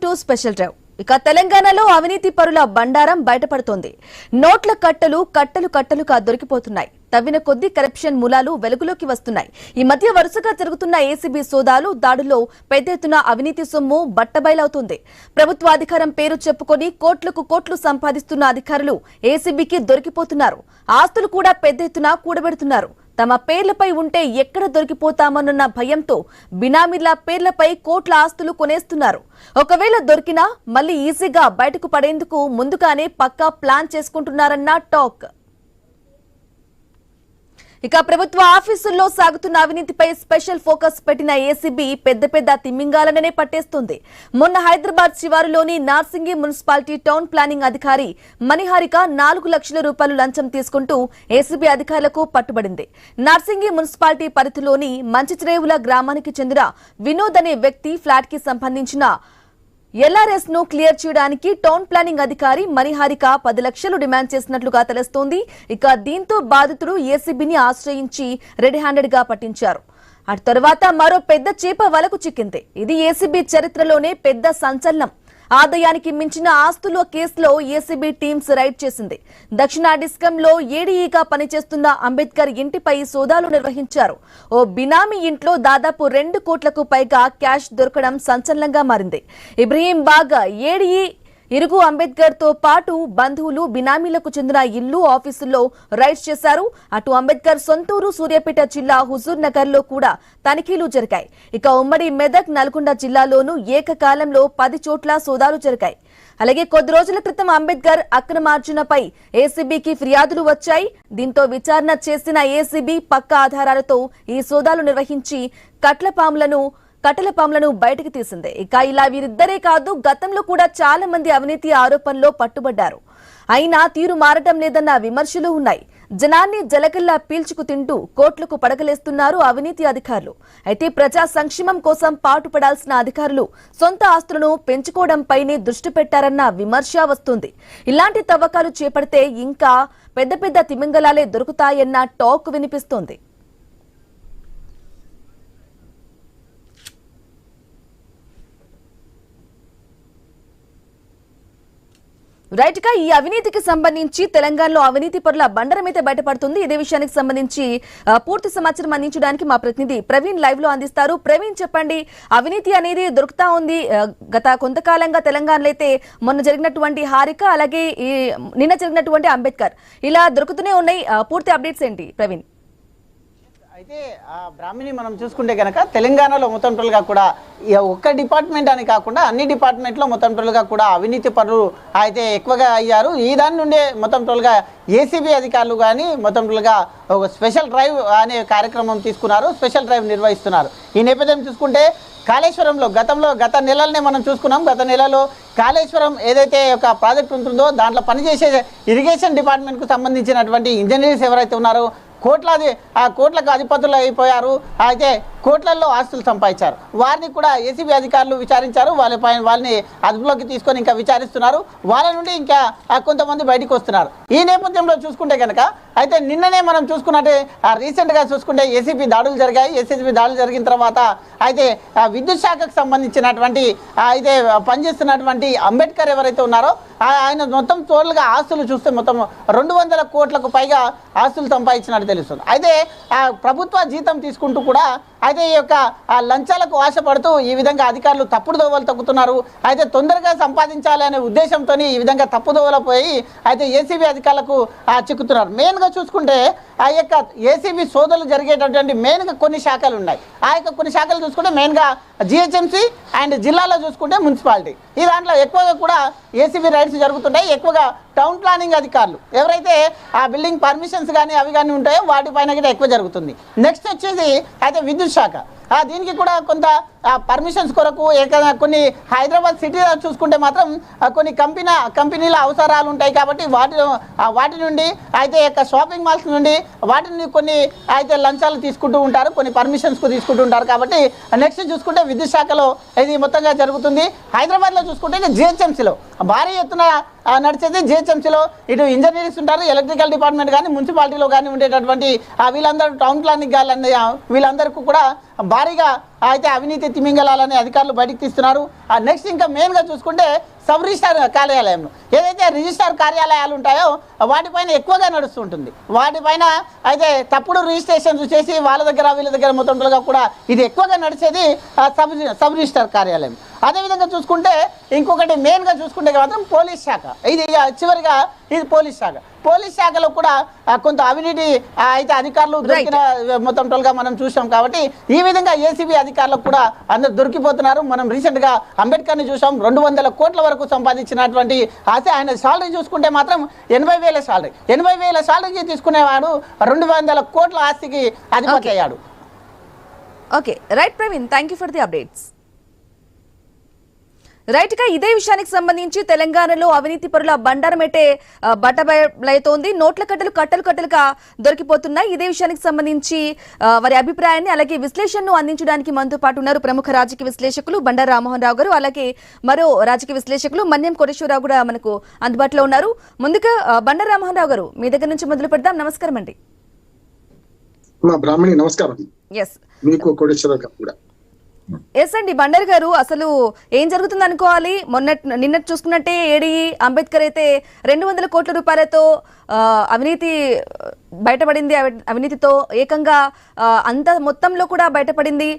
To special drive. ఇక తెలంగాణలో అవినీతి పరుల బండారం బయటపడుతోంది. నోట్ల కట్టలు కట్టలు కట్టలుగా దొరికిపోతున్నాయి. తవ్విన కొద్దీ కరప్షన్ మూలాలు వెలుగులోకి వస్తున్నాయి. ఈ మధ్య వరుసగా జరుగుతున్న ఏసీబీ సోదాలు, దాడుల్లో పెద్ద ఎత్తున అవినీతి సొమ్ము బట్టబయలవుతుంది. ప్రభుత్వ అధికారం పేరు చెప్పుకొని కోట్లకు కోట్లు సంపాదిస్తున్న అధికారులు ఏసీబీకి దొరికిపోతున్నారు. ఆస్తులు కూడా పెద్ద ఎత్తున కూడబెడుతున్నారు. తమ పేర్లపై ఉంటే ఎక్కడ దొరికిపోతామన్న భయంతో బినామీల పేర్లపై కోట్ల ఆస్తులు కొనేస్తున్నారు. ఒకవేళ దొరికినా మళ్లీ ఈజీగా బయటకు పడేందుకు ముందుగానే పక్కా ప్లాన్ చేసుకుంటున్నారన్న టాక్. ఇక ప్రభుత్వ ఆఫీసుల్లో సాగుతున్న అవినీతిపై స్పెషల్ ఫోకస్ పెట్టిన ఏసీబీ పెద్ద పెద్ద తిమ్మింగాలనే పట్టేస్తుంది. మొన్న హైదరాబాద్ శివారులోని నార్సింగి మున్సిపాలిటీ టౌన్ ప్లానింగ్ అధికారి మణిహారిక 4 లక్షల రూపాయలు లంచం తీసుకుంటూ ఏసీబీ అధికారులకు పట్టుబడింది. నార్సింగి మున్సిపాలిటీ పరిధిలోని మంచిచిరేవుల గ్రామానికి చెందిన వినోద్ అనే వ్యక్తి ఫ్లాట్ కి సంబంధించిన ఎల్ఆర్ఎస్ ను క్లియర్ చేయడానికి టౌన్ ప్లానింగ్ అధికారి మణిహారిక 10 లక్షలు డిమాండ్ చేసినట్లుగా తెలుస్తోంది. ఇక దీంతో బాధితుడు ఏసీబీని ఆశ్రయించి రెడ్ హ్యాండెడ్ గా పట్టించారు. ఆ తర్వాత మరో పెద్ద చేప వలకు చిక్కింది. ఇది ఏసీబీ చరిత్రలోనే పెద్ద సంచలనం. ఆదాయానికి మించిన ఆస్తుల కేసులో ఏసీబీ టీమ్స్ రైడ్ చేసింది. దక్షిణ డిస్కంలో ఏడీఈగా పనిచేస్తున్న అంబేద్కర్ ఇంటిపై సోదాలు నిర్వహించారు. ఓ బినామీ ఇంట్లో దాదాపు 2 కోట్లకు పైగా క్యాష్ దొరకడం సంచలనంగా మారింది. ఇబ్రహీం బాగ్ ఏడీఈ ఇరుగు అంబేద్కర్ తో పాటు బంధువులు, బినామీలకు చెందిన ఇల్లు, ఆఫీసుల్లో రైడ్స్ చేశారు. అటు అంబేద్కర్ సొంతూరు సూర్యాపేట జిల్లా హుజూర్ నగర్ లో కూడా తనిఖీలు జరిగాయి. ఇక ఉమ్మడి మెదక్, నల్గొండ జిల్లాలోనూ ఏకకాలంలో 10 చోట్ల సోదాలు జరిగాయి. అలాగే కొద్ది రోజుల క్రితం అంబేద్కర్ అక్రమార్జనపై ఏసీబీకి ఫిర్యాదులు వచ్చాయి. దీంతో విచారణ చేసిన ఏసీబీ పక్కా ఆధారాలతో ఈ సోదాలు నిర్వహించి కట్టల పాములను బయటకు తీసింది. ఇక ఇలా వీరిద్దరే కాదు, గతంలో కూడా చాలా మంది అవినీతి ఆరోపణలో పట్టుబడ్డారు. అయినా తీరు మారటం లేదన్న విమర్శలు ఉన్నాయి. జనాన్ని జలకల్లా పీల్చుకు తింటూ కోట్లకు పడగలేస్తున్నారు అవినీతి అధికారులు. అయితే ప్రజా సంక్షేమం కోసం పాటుపడాల్సిన అధికారులు సొంత ఆస్తులను పెంచుకోవడంపైనే దృష్టి పెట్టారన్న విమర్శ వస్తుంది. ఇలాంటి తవ్వకాలు చేపడితే ఇంకా పెద్ద పెద్ద తిమింగలాలే దొరుకుతాయన్న టాక్ వినిపిస్తోంది. రైట్ గా ఈ అవినీతికి సంబంధించి తెలంగాణలో అవినీతి పరుల బండరం అయితే బయటపడుతుంది. ఇదే విషయానికి సంబంధించి పూర్తి సమాచారం అందించడానికి మా ప్రతినిధి ప్రవీణ్ లైవ్ లో అందిస్తారు. ప్రవీణ్, చెప్పండి, అవినీతి అనేది దొరుకుతా ఉంది. గత కొంతకాలంగా తెలంగాణలో అయితే మొన్న జరిగినటువంటి హారిక, అలాగే నిన్న జరిగినటువంటి అంబేద్కర్ ఇలా దొరుకుతూనే ఉన్నాయి. పూర్తి అప్డేట్స్ ఏంటి ప్రవీణ్? అయితే బ్రాహ్మణి మనం చూసుకుంటే కనుక తెలంగాణలో మొత్తం టోల్గా కూడా ఒక్క డిపార్ట్మెంట్ అని కాకుండా అన్ని డిపార్ట్మెంట్లో మొత్తం టోల్గా కూడా అవినీతి పరులు అయితే ఎక్కువగా అయ్యారు. ఈ దాని నుండే మొత్తం టోల్గా ఏసీబీ అధికారులు కానీ మొత్తం టోల్గా ఒక స్పెషల్ డ్రైవ్ అనే కార్యక్రమం తీసుకున్నారు, స్పెషల్ డ్రైవ్ నిర్వహిస్తున్నారు. ఈ నేపథ్యం చూసుకుంటే కాళేశ్వరంలో గత నెలలనే మనం చూసుకున్నాం. గత నెలలో కాళేశ్వరం ఏదైతే ఒక ప్రాజెక్ట్ ఉంటుందో దాంట్లో పనిచేసే ఇరిగేషన్ డిపార్ట్మెంట్కు సంబంధించినటువంటి ఇంజనీర్స్ ఎవరైతే ఉన్నారో కోట్లకు అధిపతులు అయిపోయారు. అయితే కోట్లలో ఆస్తులు సంపాదించారు. వారిని కూడా ఏసీబీ అధికారులు విచారించారు. వాళ్ళని అదుపులోకి తీసుకొని ఇంకా విచారిస్తున్నారు. వాళ్ళ నుండి ఇంకా కొంతమంది బయటకు వస్తున్నారు. ఈ నేపథ్యంలో చూసుకుంటే కనుక అయితే నిన్ననే మనం చూసుకున్నట్టే రీసెంట్గా చూసుకుంటే ఏసీబీ దాడులు జరిగాయి. ఏసీబీ దాడులు జరిగిన తర్వాత అయితే విద్యుత్ శాఖకు సంబంధించినటువంటి అయితే పనిచేస్తున్నటువంటి అంబేద్కర్ ఎవరైతే ఉన్నారో ఆయన మొత్తం టోటల్గా ఆస్తులు చూస్తే మొత్తం 200 కోట్లకు పైగా ఆస్తులు సంపాదించినట్టు తెలుస్తుంది. అయితే ప్రభుత్వ జీతం తీసుకుంటూ కూడా అయితే ఈ యొక్క లంచాలకు ఆశపడుతూ ఈ విధంగా అధికారులు తప్పుడు దోవలు తొక్కుతున్నారు. అయితే తొందరగా సంపాదించాలి అనే ఉద్దేశంతో ఈ విధంగా తప్పుదోవలు పోయి అయితే ఏసీబీ అధికారులకు చిక్కుతున్నారు. మెయిన్గా చూసుకుంటే ఆ యొక్క ఏసీబీ సోదాలు జరిగేటటువంటి మెయిన్గా కొన్ని శాఖలు ఉన్నాయి. ఆ యొక్క కొన్ని శాఖలు చూసుకుంటే మెయిన్గా జిహెచ్ఎంసీ అండ్ జిల్లాలో చూసుకుంటే మున్సిపాలిటీ. ఈ దాంట్లో ఎక్కువగా కూడా ఏసీబీ రైడ్స్ జరుగుతుంటాయి. ఎక్కువగా టౌన్ ప్లానింగ్ అధికారులు ఎవరైతే ఆ బిల్డింగ్ పర్మిషన్స్ కానీ అవి కానీ ఉంటాయో వాటిపైన కూడా ఎక్కువ జరుగుతుంది. నెక్స్ట్ వచ్చేసి అయితే విద్యుత్ శాఖ. దీనికి కూడా కొంత పర్మిషన్స్ కొరకు కొన్ని హైదరాబాద్ సిటీలో చూసుకుంటే మాత్రం కొన్ని కంపెనీల అవసరాలు ఉంటాయి. కాబట్టి వాటి నుండి అయితే షాపింగ్ మాల్స్ నుండి వాటిని కొన్ని అయితే లంచాలు తీసుకుంటూ ఉంటారు, కొన్ని పర్మిషన్స్కు తీసుకుంటూ ఉంటారు. కాబట్టి నెక్స్ట్ చూసుకుంటే విద్యుత్ శాఖలో ఇది మొత్తంగా జరుగుతుంది. హైదరాబాద్లో చూసుకుంటే జిహెచ్ఎంసీలో భారీ ఎత్తున నడిచేది జిహెచ్ఎంసీలో. ఇటు ఇంజనీర్స్ ఉంటారు, ఎలక్ట్రికల్ డిపార్ట్మెంట్ కానీ మున్సిపాలిటీలో కానీ ఉండేటటువంటి వీళ్ళందరూ టౌన్ ప్లానింగ్ కానీ వీళ్ళందరికీ కూడా భారీగా అయితే అవినీతి తిమింగలాలని అధికారులు బయటకు తీస్తున్నారు. నెక్స్ట్ ఇంకా మెయిన్గా చూసుకుంటే సబ్ రిజిస్టార్ కార్యాలయంలో ఏదైతే రిజిస్టార్ కార్యాలయాలు ఉంటాయో వాటిపైన ఎక్కువగా నడుస్తుంటుంది. వాటిపైన అయితే తప్పుడు రిజిస్ట్రేషన్స్ చేసి వాళ్ళ దగ్గర వీళ్ళ దగ్గర మొత్తంగా కూడా ఇది ఎక్కువగా నడిచేది సబ్ రిజిస్టార్ కార్యాలయం. అదేవిధంగా చూసుకుంటే ఇంకొకటి మెయిన్గా చూసుకుంటే మాత్రం పోలీస్ శాఖ, ఇది చివరిగా ఇది పోలీస్ శాఖ. పోలీస్ శాఖలో కూడా కొంత అవినీతి అయితే అధికారులు దొరికిన మొత్తం టోల్గా మనం చూసాం. కాబట్టి ఈ విధంగా ఏసీబీ అధికారులకు కూడా అందరు దొరికిపోతున్నారు. మనం రీసెంట్గా అంబేద్కర్ని చూసాం, 200 కోట్ల వరకు సంపాదించినటువంటి అయితే ఆయన శాలరీ చూసుకుంటే మాత్రం 80,000 శాలరీ. 80,000 శాలరీకి తీసుకునేవాడు 200 కోట్ల ఆస్తికి అధిపతి అయ్యాడు. Okay right Praveen, thank you for the updates. Right గా ఇదే విషయానికి సంబంధించి తెలంగాణలో అవినీతి పరుల బండారమేటే బట్టబయలవుతోంది. నోట్ల కట్టలుగా దొరికిపోతున్నాయి. ఇదే విషయానికి సంబంధించి వారి అభిప్రాయాన్ని అలాగే విశ్లేషణను అందించడానికి మనతో పాటు ఉన్నారు ప్రముఖ రాజకీయ విశ్లేషకులు బండారు రామ్మోహన్ రావు గారు, అలాగే మరో రాజకీయ విశ్లేషకులు మన్యం కోటేశ్వరరావు కూడా మనకు అందుబాటులో ఉన్నారు. ముందుగా బండారు రామ్మోహన్ రావు గారు, మీ దగ్గర నుంచి మొదలు పెడదాం. నమస్కారం అండి. బ్రాహ్మణి నమస్కారం. ఎస్ మీకు కోటేశ్వరరావు గారు కూడా. ఎస్ అండి బండారు గారు, అసలు ఏం జరుగుతుంది అనుకోవాలి? నిన్నటి చూసుకున్నట్టే ఏడి అంబేద్కర్ అయితే 200 కోట్ల రూపాయలతో అవినీతి బయటపడింది. అవినీతితో ఏకంగా అంత మొత్తంలో కూడా బయటపడింది.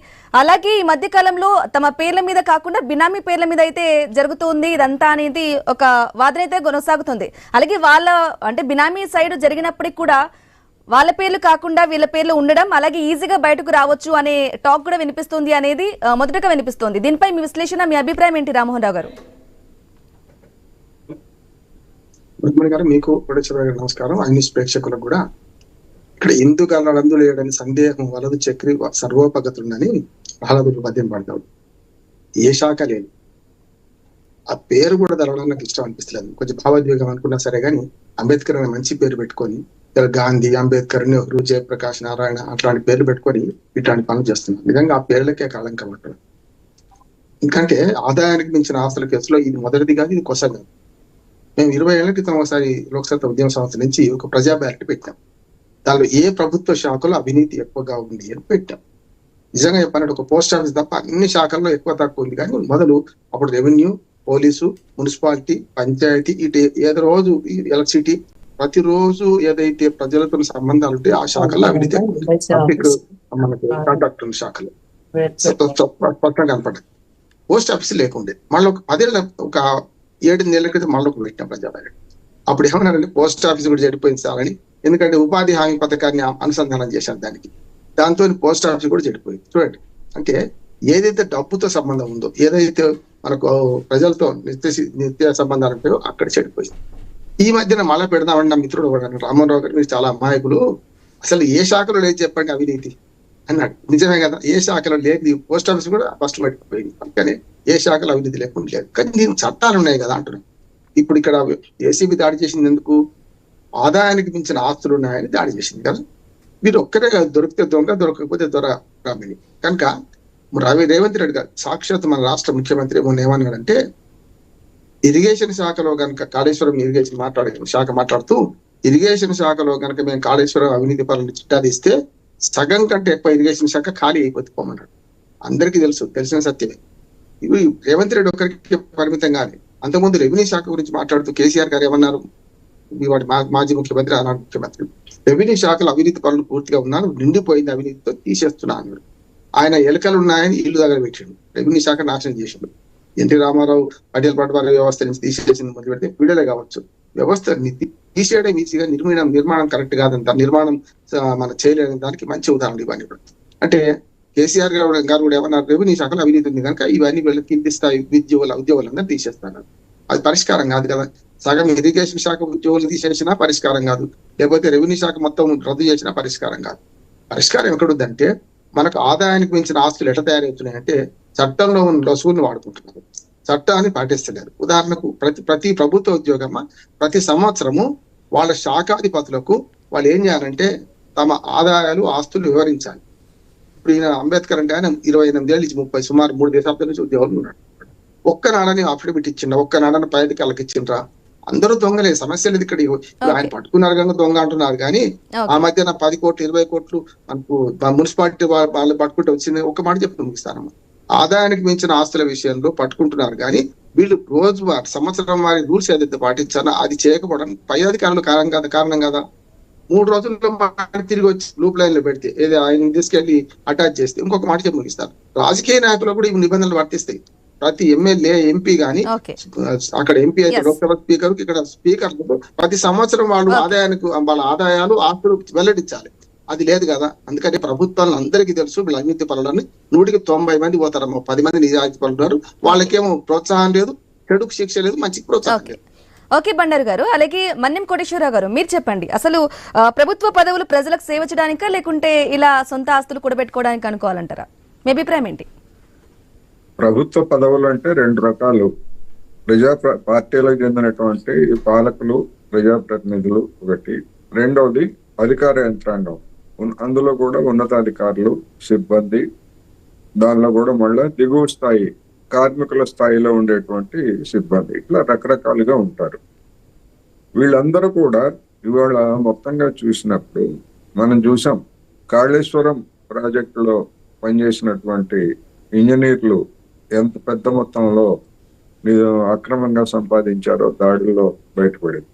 అలాగే ఈ మధ్య కాలంలో తమ పేర్ల మీద కాకుండా బినామీ పేర్ల మీద అయితే జరుగుతుంది ఇదంతా అనేది ఒక వాదన అయితే కొనసాగుతుంది. అలాగే వాళ్ళ అంటే బినామీ సైడ్ జరిగినప్పటికీ కూడా వాళ్ళ పేర్లు కాకుండా వీళ్ళ పేర్లు ఉండడం, అలాగే ఈజీగా బయటకు రావచ్చు అనే టాక్ కూడా వినిపిస్తుంది అనేది మొదటగా వినిపిస్తుంది. దీనిపై మీ విశ్లేషణ, మీ అభిప్రాయం ఏంటి రామ్మోహన్ రావు గారు? గారు మీకు కోటేశ్వరరావు గారు నమస్కారం. అన్ని ప్రేక్షకులకు కూడా. ఇక్కడ ఎందుకు అలా లేడని సందేహం వలదు చక్రి సర్వోపగతుందని ప్రహ్లాదుడు పద్యం పడతాడు. ఏ శాఖ లేదు, ఆ పేరు కూడా తెలవడం నాకు ఇష్టం అనిపిస్తలేదు. కొంచెం భావోద్వేగం అనుకున్నా సరే గానీ అంబేద్కర్ అనే మంచి పేరు పెట్టుకొని గాంధీ, అంబేద్కర్, నెహ్రూ, జయప్రకాష్ నారాయణ అట్లాంటి పేర్లు పెట్టుకొని ఇట్లాంటి పనులు చేస్తున్నారు. నిజంగా ఆ పేర్లకే కళంకం అంటారు. ఎందుకంటే ఆదాయానికి మించిన ఆస్తుల కేసులో ఇది మొదటిది కాదు, ఇది కొస కాదు. మేము 20 ఏళ్ల క్రితం ఒకసారి లోక్సత్తా ఉద్యమ సంస్థ నుంచి ఒక ప్రజా బ్యాలెట్ పెట్టాం. దానిలో ఏ ప్రభుత్వ శాఖలో అవినీతి ఎక్కువగా ఉంది అని పెట్టాం. నిజంగా చెప్పాలంటే ఒక పోస్ట్ ఆఫీస్ తప్ప అన్ని శాఖల్లో ఎక్కువ తక్కువ ఉంది. కానీ మొదలు అప్పుడు రెవెన్యూ, పోలీసు, మున్సిపాలిటీ, పంచాయతీ, ఇటు ఏదో రోజు ఎలక్ట్రిసిటీ, ప్రతిరోజు ఏదైతే ప్రజలతో సంబంధాలు ఉంటే ఆ శాఖలో అవినీతి మనకి కాంట్రాక్టర్ శాఖలో స్పష్టంగా కనపడదు. పోస్ట్ ఆఫీస్ లేకుండే. మళ్ళీ ఒక 10 ఏళ్ళ ఒక 7 ఏళ్ల క్రితం మళ్ళీ పెట్టాం ప్రజాభారతి. అప్పుడు ఏమన్నారంటే పోస్ట్ ఆఫీస్ కూడా చెడిపోయింది సార్ అని. ఎందుకంటే ఉపాధి హామీ పథకాన్ని అనుసంధానం చేశారు దానికి. దాంతో పోస్ట్ ఆఫీస్ కూడా చెడిపోయింది. చూడండి, అంటే ఏదైతే డబ్బుతో సంబంధం ఉందో, ఏదైతే మనకు ప్రజలతో నిత్య సంబంధాలు ఉంటాయో అక్కడ చెడిపోయింది. ఈ మధ్యన మళ్ళీ పెడదామని నా మిత్రుడు రామ్మోహన్ రావు గారు, మీరు చాలా అమాయకులు, అసలు ఏ శాఖలో లేదు చెప్పండి అవినీతి అన్నాడు. నిజమే కదా, ఏ శాఖలో లేదు. పోస్ట్ ఆఫీస్ కూడా ఫస్ట్ పడిపోయింది. అందుకని ఏ శాఖలో అవినీతి లేకుండా లేదు. కానీ దీనికి చట్టాలు ఉన్నాయి కదా అంటున్నాను. ఇప్పుడు ఇక్కడ ఏసీబీ దాడి చేసింది ఎందుకు? ఆదాయానికి మించిన ఆస్తులు ఉన్నాయని దాడి చేసింది కదా. మీరు ఒక్కటే కాదు, దొరికితే దొంగ, దొరకకపోతే దొర బ్రాహ్మణి. కనుక రేవంత్ రెడ్డి గారు సాక్షాత్ మన రాష్ట్ర ముఖ్యమంత్రి మొన్న ఏమన్నాడంటే, ఇరిగేషన్ శాఖలో కనుక కాళేశ్వరం ఇరిగేషన్ శాఖ మాట్లాడుతూ, ఇరిగేషన్ శాఖలో కనుక మేము కాళేశ్వరం అవినీతి పనులు చిట్టాలు ఇస్తే సగం కంటే ఎక్కువ ఇరిగేషన్ శాఖ ఖాళీ అయిపోతున్నాడు. అందరికీ తెలిసిన సత్యమే. ఇవి రేవంత్ రెడ్డి ఒకరికి పరిమితం కానీ, అంతకుముందు రెవెన్యూ శాఖ గురించి మాట్లాడుతూ కేసీఆర్ గారు ఏమన్నారు? వాటి మాజీ ముఖ్యమంత్రి, ఆనాడు ముఖ్యమంత్రి, రెవెన్యూ శాఖలో అవినీతి పనులు పూర్తిగా ఉన్నాను, నిండిపోయింది అవినీతితో, తీసేస్తున్నా అన్నాడు. ఆయన ఎలకలు ఉన్నాయని ఇల్లు దగ్గర పెట్టాడు, రెవెన్యూ శాఖ నాశనం చేశాడు. ఎన్టీ రామారావు పటేల్ పట్వారీ వ్యవస్థ నుంచి తీసేసింది మొదలు పెడితే పీడలే కావచ్చు, వ్యవస్థ తీసేయడం ఈజీగా, నిర్మాణం కరెక్ట్ కాదంత, నిర్మాణం మన చేయలేని దానికి మంచి ఉదాహరణ ఇవన్నీ కూడా. అంటే కేసీఆర్ గారు కూడా ఏమన్నారు, రెవెన్యూ శాఖలో అవినీతి ఉంది కనుక ఇవన్నీ వీళ్ళకి కింది స్థాయి ఉద్యోగులందరూ తీసేస్తున్నారు. అది పరిష్కారం కాదు కదా. సగం ఇరిగేషన్ శాఖ ఉద్యోగులు తీసేసినా పరిష్కారం కాదు, లేకపోతే రెవెన్యూ శాఖ మొత్తం రద్దు చేసినా పరిష్కారం కాదు. పరిష్కారం ఎక్కడుందంటే, మనకు ఆదాయానికి మించిన ఆస్తులు ఎట్లా తయారవుతున్నాయంటే చట్టంలో ఉన్న లొసుగుని వాడుకుంటున్నారు, చట్టాన్ని పాటిస్తలేరు. ఉదాహరణకు ప్రతి ప్రభుత్వ ఉద్యోగమ్మ ప్రతి సంవత్సరము వాళ్ళ శాఖాధిపతులకు వాళ్ళు ఏం చేయాలంటే తమ ఆదాయాలు, ఆస్తులు వివరించాలి. ఇప్పుడు ఈయన అంబేద్కర్ అంటే ఆయన 28 ఏళ్ళు నుంచి 30 సుమారు 3 దశాబ్దాల నుంచి ఉద్యోగంలో ఉన్నాడు. ఒక్క నాన్నని అఫిడవిట్ ఇచ్చిండ్రా, ఒక్క నాన్నని పై అధికారులకు ఇచ్చిండ్రా? అందరూ దొంగలే, సమస్య లేదు ఇక్కడ. ఇప్పుడు ఆయన పట్టుకున్నారు కనుక దొంగ అంటున్నారు కానీ ఆ మధ్యన 10 కోట్లు 20 కోట్లు మనకు మున్సిపాలిటీ వాళ్ళు పట్టుకుంటే వచ్చింది. ఒక మాట చెప్పి ముగిస్తానమ్మా. ఆదాయానికి మించిన ఆస్తుల విషయంలో పట్టుకుంటున్నారు కానీ వీళ్ళు రోజు సంవత్సరం వారి రూల్స్ ఏదైతే పాటించారో అది చేయకపోవడం పై అధికారులు కారణం కదా. 3 రోజుల్లో తిరిగి వచ్చి లూప్ లైన్ లో పెడితే ఏది ఆయన తీసుకెళ్లి అటాచ్ చేస్తే ఇంకొక మాట చెప్పి ముగిస్తారు. రాజకీయ నాయకులు కూడా ఈ నిబంధనలు వర్తిస్తాయి. ప్రతి ఎమ్మెల్యే ఎంపీ గాని అక్కడ ఎంపీ అయితే లోక్సభ స్పీకర్, ఇక్కడ స్పీకర్ ప్రతి సంవత్సరం వాళ్ళు ఆదాయానికి వాళ్ళ ఆదాయాలు ఆస్తులు వెల్లడించాలి. అది లేదు కదా. అందుకని ప్రభుత్వాలను అందరికీ తెలుసు వీళ్ళ అవినీతి పనులని 100కి 90 మంది పోతారమ్మా. 10 మంది నిజాయితీ పనున్నారు. వాళ్ళకేమో ప్రోత్సాహం లేదు, చెడుకు శిక్ష లేదు, మంచికి ప్రోత్సాహం లేదు. ఓకే బండారు గారు, అలాగే మన్యం కోటేశ్వరరావు గారు మీరు చెప్పండి, అసలు ప్రభుత్వ పదవులు ప్రజలకు సేవ చేయడానికా లేకుంటే ఇలా సొంత ఆస్తులు కూడబెట్టుకోవడానికి అనుకోవాలంటారా? మీ అభిప్రాయం ఏంటి? ప్రభుత్వ పదవులు అంటే 2 రకాలు. పార్టీలకు చెందినటువంటి పాలకులు, ప్రజాప్రతినిధులు ఒకటి. రెండవది అధికార యంత్రాంగం, అందులో కూడా ఉన్నతాధికారులు, సిబ్బంది, దానిలో కూడా మళ్ళీ దిగువ స్థాయి కార్మికుల స్థాయిలో ఉండేటువంటి సిబ్బంది, ఇట్లా రకరకాలుగా ఉంటారు. వీళ్ళందరూ కూడా ఇవాళ మొత్తంగా చూసినప్పుడు మనం చూసాం, కాళేశ్వరం ప్రాజెక్టులో పనిచేసినటువంటి ఇంజనీర్లు ఎంత పెద్ద మొత్తంలో అక్రమంగా సంపాదించారో దాడుల్లో బయటపడింది.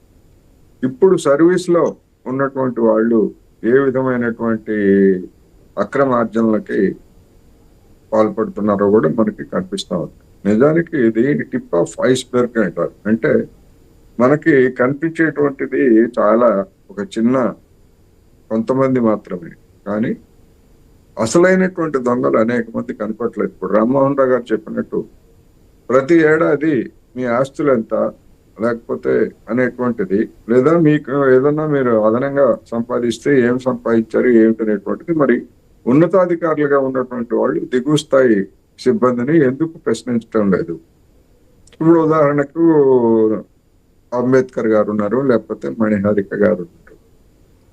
ఇప్పుడు సర్వీస్ లో ఉన్నటువంటి వాళ్ళు ఏ విధమైనటువంటి అక్రమార్జనలకి పాల్పడుతున్నారో కూడా మనకి కనిపిస్తా ఉంది. నిజానికి ఇది టిప్ ఆఫ్ ఐస్బర్గ్ అంటారు. అంటే మనకి కనిపించేటువంటిది చాలా ఒక చిన్న కొంతమంది మాత్రమే, కానీ అసలైనటువంటి దొంగలు అనేక మంది కనపట్లేదు. ఇప్పుడు రామ్మోహన్ రావు గారు చెప్పినట్టు ప్రతి ఏడాది మీ ఆస్తులు ఎంత లేకపోతే అనేటువంటిది, లేదా మీకు ఏదన్నా మీరు అదనంగా సంపాదిస్తే ఏం సంపాదించారు ఏమిటనేటువంటిది మరి ఉన్నతాధికారులుగా ఉన్నటువంటి వాళ్ళు దిగువ స్థాయి సిబ్బందిని ఎందుకు ప్రశ్నించడం లేదు? ఇప్పుడు ఉదాహరణకు అంబేద్కర్ గారు ఉన్నారు, లేకపోతే మణిహారిక గారు ఉన్నారు.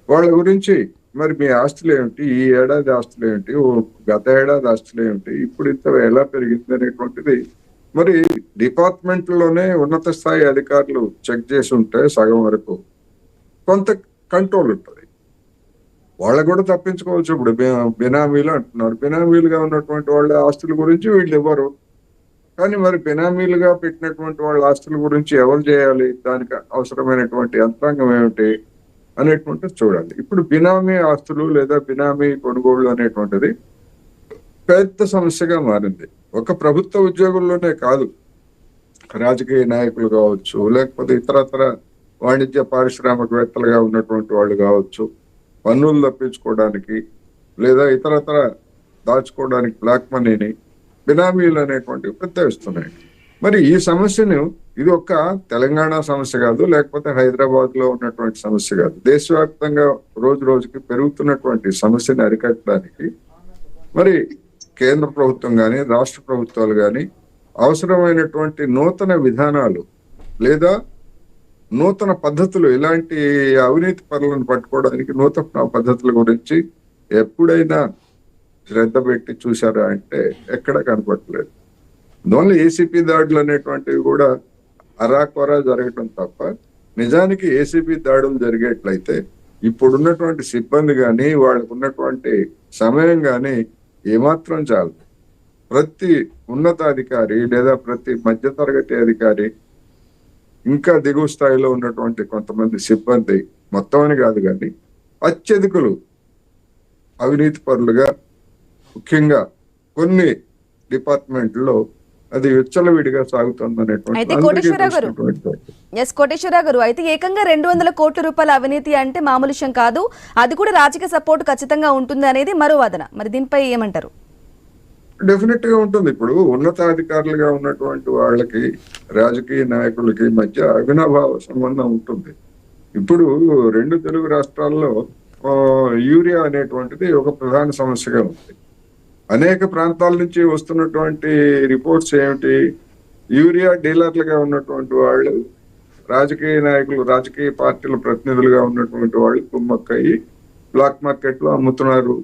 వాళ్ళ గురించి మరి మీ ఆస్తులు ఏమిటి, ఈ ఏడాది ఆస్తులు ఏమిటి, గత ఏడాది ఆస్తులు ఏమిటి, ఇప్పుడు ఇంత ఎలా పెరిగింది అనేటువంటిది మరి డిపార్ట్మెంట్ లోనే ఉన్నత స్థాయి అధికారులు చెక్ చేసి ఉంటే సగం వరకు కొంత కంట్రోల్ ఉంటుంది. వాళ్ళకు కూడా తప్పించుకోవచ్చు. ఇప్పుడు బినామీలు అంటున్నారు, బినామీలుగా ఉన్నటువంటి వాళ్ళ ఆస్తుల గురించి వీళ్ళు ఇవ్వరు. కానీ మరి బినామీలుగా పెట్టినటువంటి వాళ్ళ ఆస్తుల గురించి ఎవరు చేయాలి, దానికి అవసరమైనటువంటి యంత్రాంగం ఏమిటి అనేటువంటిది చూడాలి. ఇప్పుడు బినామీ ఆస్తులు లేదా బినామీ కొనుగోళ్లు అనేటువంటిది పెద్ద సమస్యగా మారింది. ఒక ప్రభుత్వ ఉద్యోగుల్లోనే కాదు, రాజకీయ నాయకులు కావచ్చు, లేకపోతే ఇతరత్ర వాణిజ్య పారిశ్రామికవేత్తలుగా ఉన్నటువంటి వాళ్ళు కావచ్చు, పన్నులు తప్పించుకోవడానికి లేదా ఇతరత్ర దాచుకోవడానికి బ్లాక్ మనీని బినామీలు అనేటువంటివి ప్రత్యేకిస్తున్నాయి. మరి ఈ సమస్యను, ఇది ఒక తెలంగాణ సమస్య కాదు, లేకపోతే హైదరాబాద్ లో ఉన్నటువంటి సమస్య కాదు, దేశవ్యాప్తంగా రోజు రోజుకి పెరుగుతున్నటువంటి సమస్యను అరికట్టడానికి మరి కేంద్ర ప్రభుత్వం కానీ రాష్ట్ర ప్రభుత్వాలు కానీ అవసరమైనటువంటి నూతన విధానాలు లేదా నూతన పద్ధతులు, ఇలాంటి అవినీతి పనులను పట్టుకోవడానికి నూతన పద్ధతుల గురించి ఎప్పుడైనా శ్రద్ధ పెట్టి చూసారా అంటే ఎక్కడ కనపడలేదు. అందువల్ల ఏసీపీ దాడులు అనేటువంటివి కూడా అరాకొరా జరగటం తప్ప, నిజానికి ఏసీపీ దాడులు జరిగేట్లయితే ఇప్పుడున్నటువంటి సిబ్బంది కానీ వాళ్ళకు ఉన్నటువంటి సమయం కానీ ఏమాత్రం చాలు. ప్రతి ఉన్నతాధికారి లేదా ప్రతి మధ్యతరగతి అధికారి, ఇంకా దిగువ స్థాయిలో ఉన్నటువంటి కొంతమంది సిబ్బంది, మొత్తం అని కాదు కానీ అత్యధికులు అవినీతి పరులుగా, ముఖ్యంగా కొన్ని డిపార్ట్మెంట్లో అది విచ్చలవిడిగా సాగుతుందనేటువంటి. కోటేశ్వరరావు గారు, అయితే ఏకంగా 200 కోట్ల రూపాయల అవినీతి అంటే మామూలు విషయం కాదు, అది కూడా రాజకీయ సపోర్ట్ ఖచ్చితంగా ఉంటుంది అనేది మరో వాదన. మరి దీనిపై ఏమంటారు? డెఫినెట్ గా ఉంటుంది. ఇప్పుడు ఉన్నతాధికారులుగా ఉన్నటువంటి వాళ్ళకి రాజకీయ నాయకులకి మధ్య అవినాభావ సంబంధం ఉంటుంది. ఇప్పుడు 2 తెలుగు రాష్ట్రాల్లో యూరియా అనేటువంటిది ఒక ప్రధాన సమస్యగా ఉంది. అనేక ప్రాంతాల నుంచి వస్తున్నటువంటి రిపోర్ట్స్ ఏమిటి, యూరియా డీలర్లుగా ఉన్నటువంటి వాళ్ళు రాజకీయ నాయకులు, రాజకీయ పార్టీల ప్రతినిధులుగా ఉన్నటువంటి వాళ్ళు కుమ్మక్కయ్యి బ్లాక్ మార్కెట్ లో అమ్ముతున్నారు.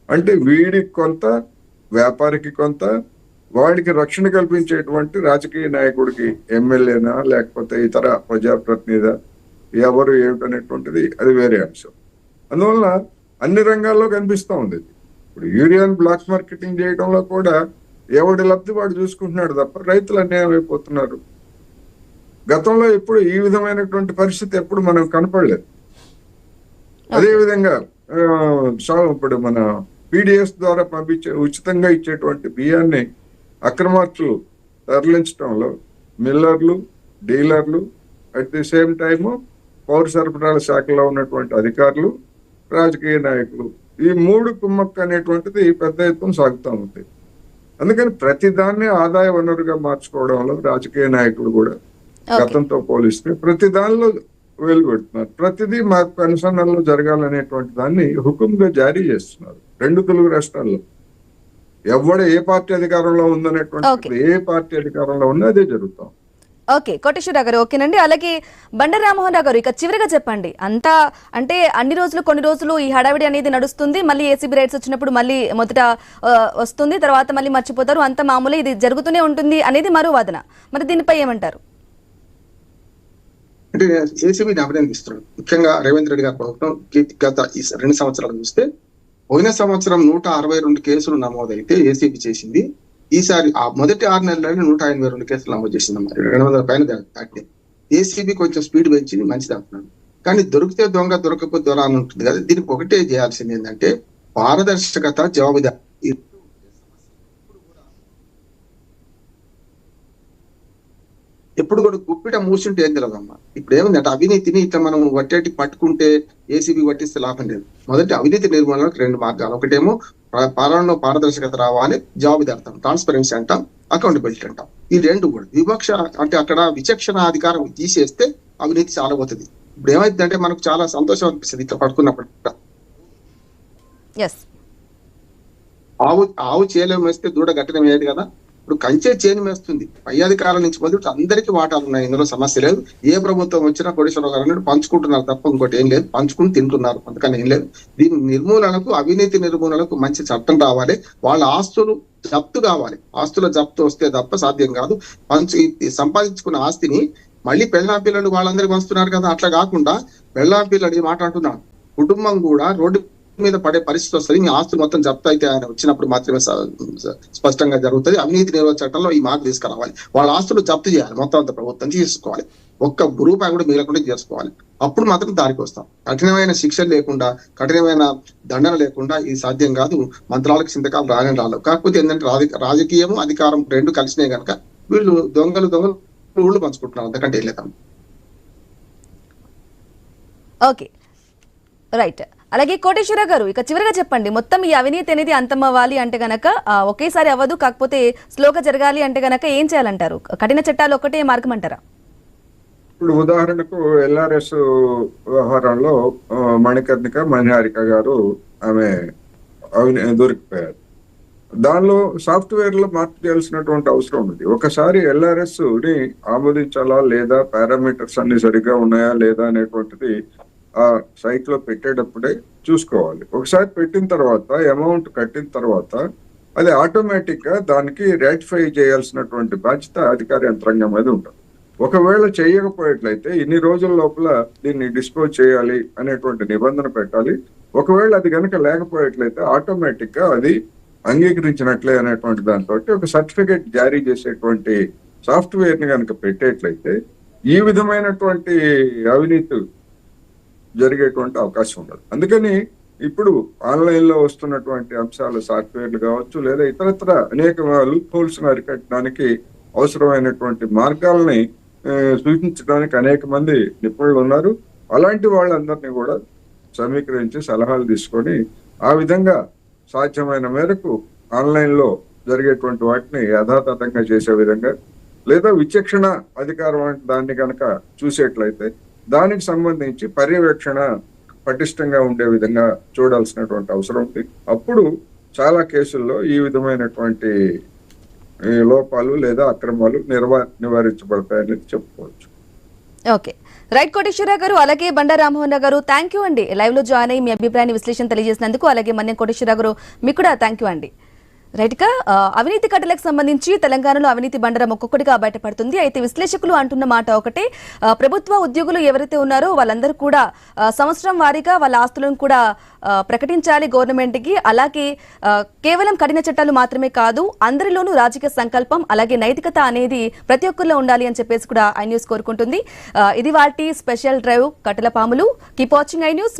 అంటే వీడికి కొంత, వ్యాపారికి కొంత, వాడికి రక్షణ కల్పించేటువంటి రాజకీయ నాయకుడికి ఎమ్మెల్యేనా లేకపోతే ఇతర ప్రజాప్రతినిధి ఎవరు ఏమిటనేటువంటిది అది వేరే అంశం. అందువల్ల అన్ని రంగాల్లో కనిపిస్తూ ఉంది. ఇప్పుడు యూరియాను బ్లాక్ మార్కెటింగ్ చేయడంలో కూడా ఎవడి లబ్ధి వాడు చూసుకుంటున్నాడు తప్ప రైతులు అన్యాయం అయిపోతున్నారు. గతంలో ఎప్పుడు ఈ విధమైనటువంటి పరిస్థితి ఎప్పుడు మనం కనపడలేదు. అదేవిధంగా ఇప్పుడు మన పీడిఎస్ ద్వారా ఉచితంగా ఇచ్చేటువంటి బియ్యాన్ని అక్రమార్కులు తరలించడంలో మిల్లర్లు, డీలర్లు, అట్ ది సేమ్ టైము పౌర సరఫరాల శాఖలో ఉన్నటువంటి అధికారులు, రాజకీయ నాయకులు, ఈ మూడు కుమ్మక్క అనేటువంటిది పెద్ద ఎత్తున సాగుతూ ఉంది. అందుకని ప్రతిదాన్ని ఆదాయ వనరుగా మార్చుకోవడంలో రాజకీయ నాయకులు కూడా గతంతో పోలిస్తే ప్రతి దానిలో వేలు పెడుతున్నారు. ప్రతిదీ మాకు అనుసంధానంలో జరగాలనేటువంటి దాన్ని హుకుంగా జారీ చేస్తున్నారు 2 తెలుగు రాష్ట్రాల్లో. ఏ పార్టీ అధికారంలో ఉందనేటువంటి ఏ పార్టీ అధికారంలో ఉన్నా అదే జరుగుతాం. ఓకే కోటేశ్వరరావు గారు, ఓకేనండి. అలాగే బండారు రామ్మోహన్ రావు గారు, ఇక చివరిగా చెప్పండి, అంతా అంటే అన్ని రోజులు కొన్ని రోజులు ఈ హడావిడి అనేది నడుస్తుంది, మళ్ళీ ఏసీబీ రైట్స్ వచ్చినప్పుడు మళ్ళీ మొదట వస్తుంది, తర్వాత మళ్ళీ మర్చిపోతారు, అంత మామూలు, ఇది జరుగుతూనే ఉంటుంది అనేది మరో వాదన. మరి దీనిపై ఏమంటారు? అంటే ఏసీబీని అభినందిస్తున్నాడు. ముఖ్యంగా రేవంత్ రెడ్డి గారి ప్రభుత్వం గత 2 సంవత్సరాలు చూస్తే పోయిన సంవత్సరం 162 కేసులు నమోదైతే ఏసీబీ చేసింది. ఈసారి ఆ మొదటి 6 నెలలని 182 కేసులు నమోదు చేసింది. మరి 200 పైన దాటి ఏసీబీ కొంచెం స్పీడ్ పెంచింది, మంచిది అంటున్నాడు. కానీ దొరికితే దొంగ, దొరకపోతే దొర అని ఉంటుంది కదా. దీనికి ఒకటే చేయాల్సింది ఏంటంటే పారదర్శకత, జవాబుదారీ. ఎప్పుడు కూడా గుప్పిట మూసింటే ఏం తెలియదమ్మా. ఇప్పుడు ఏమిందంటే అవినీతిని ఇట్లా మనం వట్టేటి పట్టుకుంటే ఏసీబీ పట్టిస్తే లాభం లేదు. మొదటి అవినీతి నిర్మూలనకు 2 మార్గాలు. ఒకటేమో పాలనలో పారదర్శకత రావాలి, జవాబుదారితం, ట్రాన్స్పరెన్సీ అంటాం, అకౌంటబిలిటీ అంటాం. ఈ 2 కూడా వివక్ష అంటే అక్కడ విచక్షణ అధికారం తీసేస్తే అవినీతి చాలా పోతుంది. ఇప్పుడు ఏమైందంటే మనకు చాలా సంతోషం అనిపిస్తుంది ఇట్లా పట్టుకున్నప్పుడు. ఆవు చేలేం వేస్తే దూడ గట్టడం వేయదు కదా. ఇప్పుడు కంచే చేను వేస్తుంది. పై అధికారుల నుంచి మొదలు అందరికీ వాటాలు ఉన్నాయి, ఇందులో సమస్య లేదు. ఏ ప్రభుత్వం వచ్చినా కోటేశ్వరరావు గారు అన్నట్టు పంచుకుంటున్నారు తప్ప ఇంకోటి ఏం లేదు, పంచుకుని తింటున్నారు, అంతకని ఏం లేదు. దీని నిర్మూలనకు, అవినీతి నిర్మూలనకు మంచి చట్టం రావాలి. వాళ్ళ ఆస్తులు జప్తు కావాలి. ఆస్తుల జప్తు వస్తే తప్ప సాధ్యం కాదు. సంపాదించుకున్న ఆస్తిని మళ్ళీ పెళ్ళాం పిల్లలు వాళ్ళందరికీ పంచుతున్నారు కదా. అట్లా కాకుండా పెళ్ళాం పిల్లలు మాట అంటున్నాడు, కుటుంబం కూడా రోడ్డు మీద పడే పరిస్థితి వస్తుంది. మీ ఆస్తులు మొత్తం జప్తు అయితే ఆయన వచ్చినప్పుడు మాత్రమే స్పష్టంగా జరుగుతుంది. అవినీతి నిరోధక చట్టంలో ఈ మార్పు తీసుకురావాలి. వాళ్ళ ఆస్తులు జప్తు చేయాలి, మొత్తం అంత ప్రభుత్వం తీసుకోవాలి, ఒక్క రూపాయి కూడా మిగలకుండా చేసుకోవాలి. అప్పుడు మాత్రం దారికి వస్తాం. కఠినమైన శిక్షలు లేకుండా, కఠినమైన దండన లేకుండా ఇది సాధ్యం కాదు. మంత్రాలకు సింతకాలు రాలేదు. కాకపోతే ఏంటంటే రాజకీయము, అధికారం 2 కలిసినాయి కనుక వీళ్ళు దొంగలు ఊళ్ళు పంచుకుంటున్నారు, అంతకంటే ఏం లేదు. Okay right. అలాగే కోటేశ్వరరావు గారు, ఇక చివరిగా చెప్పండి, మొత్తం ఈ అవినీతి అనేది అంతమవ్వాలి అంటే గనక ఒకేసారి అవ్వదు, కాకపోతే స్లోగా జరగాలి అంటే గనక ఏం చేయాలంటారు? కఠిన చట్టాలు ఒకటే మార్గం అంటారా? ఇప్పుడు ఉదాహరణకు ఎల్ఆర్ఎస్ వ్యవహారంలో మణికర్ణిక మణిహారిక గారు ఆమె దొరికిపోయారు. దానిలో సాఫ్ట్వేర్ లో మార్పు చేయాల్సినటువంటి అవసరం ఉంది. ఒకసారి ఎల్ఆర్ఎస్ ని ఆమోదించాలా లేదా, పారామీటర్స్ అన్ని సరిగ్గా ఉన్నాయా లేదా అనేటువంటిది ఆ సైట్ లో పెట్టేటప్పుడే చూసుకోవాలి. ఒకసారి పెట్టిన తర్వాత, అమౌంట్ కట్టిన తర్వాత అది ఆటోమేటిక్ గా దానికి రాటిఫై చేయాల్సినటువంటి బాధ్యత అధికార యంత్రాంగం మీద ఉంటుంది. ఒకవేళ చేయకపోయేట్లయితే ఇన్ని రోజుల లోపల దీన్ని డిస్పోజ్ చేయాలి అనేటువంటి నిబంధన పెట్టాలి. ఒకవేళ అది కనుక లేకపోయేట్లయితే ఆటోమేటిక్ గా అది అంగీకరించినట్లే అనేటువంటి దాంతో ఒక సర్టిఫికేట్ జారీ చేసేటువంటి సాఫ్ట్వేర్ ని కనుక పెట్టేట్లయితే ఈ విధమైనటువంటి అవినీతి జరిగేటువంటి అవకాశం ఉండదు. అందుకని ఇప్పుడు ఆన్లైన్ లో వస్తున్నటువంటి అంశాలు, సాఫ్ట్వేర్లు కావచ్చు, లేదా ఇతరత్ర అనేక లూప్ హోల్స్ అరికట్టడానికి అవసరమైనటువంటి మార్గాలని సూచించడానికి అనేక మంది నిపుణులు ఉన్నారు. అలాంటి వాళ్ళందరినీ కూడా సమీకరించి సలహాలు తీసుకొని ఆ విధంగా సాధ్యమైన మేరకు ఆన్లైన్ లో జరిగేటువంటి వాటిని యథాతథంగా చేసే విధంగా, లేదా విచక్షణ అధికారం అంటే దాన్ని కనుక చూసేట్లయితే దానికి సంబంధించి పర్యవేక్షణ పటిష్టంగా ఉండే విధంగా చూడాల్సినటువంటి అవసరం ఉంది. అప్పుడు చాలా కేసుల్లో ఈ విధమైనటువంటి లోపాలు లేదా అక్రమాలు నివారించబడతాయనేది చెప్పుకోవచ్చు. ఓకే రైట్ కోటేశ్వరరావు గారు, అలాగే బండారు రామ్మోహన్ రావు గారు, థ్యాంక్ యూ అండి లైవ్ లో జాయిన్ అయ్యి మీ అభిప్రాయాన్ని విశ్లేషణ తెలియజేసినందుకు. అలాగే మన్యం కోటేశ్వరరావు గారు, మీకు కూడా థ్యాంక్ యూ అండి. రైట్గా అవినీతి కట్టలకు సంబంధించి తెలంగాణలో అవినీతి బండరం ఒక్కొక్కటిగా బయటపడుతుంది. అయితే విశ్లేషకులు అంటున్న మాట ఒకటే, ప్రభుత్వ ఉద్యోగులు ఎవరైతే ఉన్నారో వాళ్ళందరూ కూడా సంవత్సరం వారీగా వాళ్ళ ఆస్తులను కూడా ప్రకటించాలి గవర్నమెంట్కి. అలాగే కేవలం కఠిన చట్టాలు మాత్రమే కాదు, అందరిలోనూ రాజకీయ సంకల్పం అలాగే నైతికత అనేది ప్రతి ఒక్కరిలో ఉండాలి అని చెప్పేసి కూడా ఐ న్యూస్ కోరుకుంటుంది. ఇది వాటి స్పెషల్ డ్రైవ్ కట్టెల పాములు. Keep watching I news.